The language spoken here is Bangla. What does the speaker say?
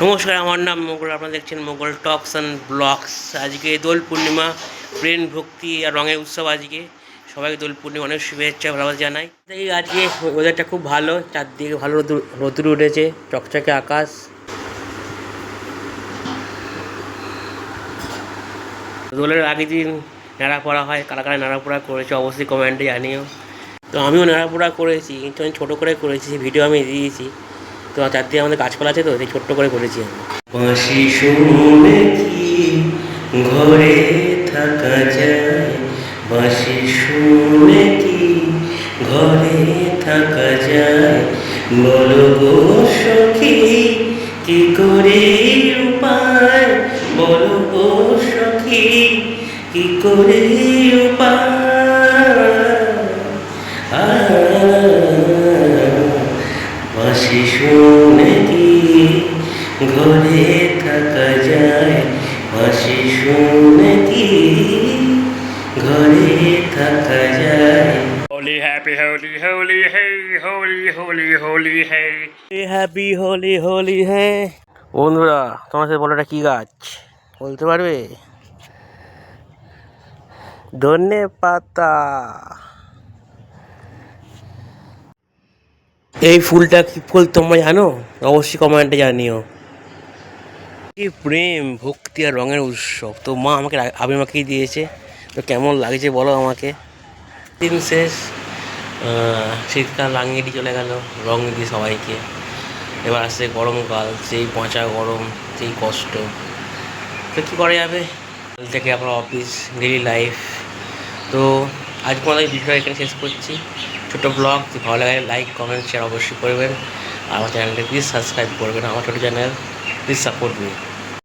নমস্কার, আমার নাম মোগল। আপনারা দেখছেন মোগল টকস অ্যান্ড ব্লগস। আজকে দোল পূর্ণিমা, প্রেম ভক্তি আর রঙের উৎসব। আজকে সবাইকে দোল পূর্ণিমা অনেক শুভেচ্ছা ভালোবাসা জানাই। আজকে ওয়েদারটা খুব ভালো, চারদিকে ভালো রোদ্দুর উঠেছে, চকচকে আকাশ। দোলের আগের দিন নাড়াপোড়া হয়, কারা কারা নাড়াপোড়া করেছে অবশ্যই কমেন্টে জানিও। তো আমিও নাড়াপোড়া করেছি, কিন্তু আমি ছোটো করে করেছি, ভিডিও আমি দিয়েছি। তো চারদিকে আমাদের গাছপালা আছে, তো সেই ছোট্ট করে করেছি আমি। বাঁশি শুনে কি ঘরে থাকা যায়, বাঁশি শুনে কি ঘরে থাকা যায়, বলো গো সখী কি করে উপায়, বলো গো সখী কি করে উপায়। বাঁশি শুনে কি ঘরে থাকা যায়, বাঁশি শুনে কি ঘরে থাকা যায়। হোলি হ্যাপি হোলি হোলি হে, হোলি হোলি হোলি হে, হ্যাপি হোলি হোলি হে। বন্ধুরা, তোমার সাথে বলো, এটা কি গাছ বলতে পারবে? ধনে পাতা। এই ফুলটা কি ফুল তোমরা জানো? অবশ্যই কমেন্টে জানিও। কি প্রেম ভক্তি আর রঙের উৎসব। তো মা আমাকে আবির মাখিয়ে দিয়েছে, তো কেমন লাগছে বলো আমাকে। দিন শেষ, শীতকাল রাঙিয়ে দিয়ে চলে গেল রঙ দিয়ে সবাইকে। এবার আসছে গরমকাল, সেই পচা গরম, সেই কষ্ট। তো কী করা যাবে, কাল থেকে আপনার অফিস, ডেলি লাইফ। তো আজ তোমাদের ভিডিওটা এখানে শেষ করছি। ছোটো ব্লগ, ভালো লাগে লাইক কমেন্ট শেয়ার অবশ্যই করবেন। আর আমার চ্যানেলটা প্লিজ সাবস্ক্রাইব করবেন, আমার ছোটো চ্যানেল, প্লিজ সাপোর্ট মি।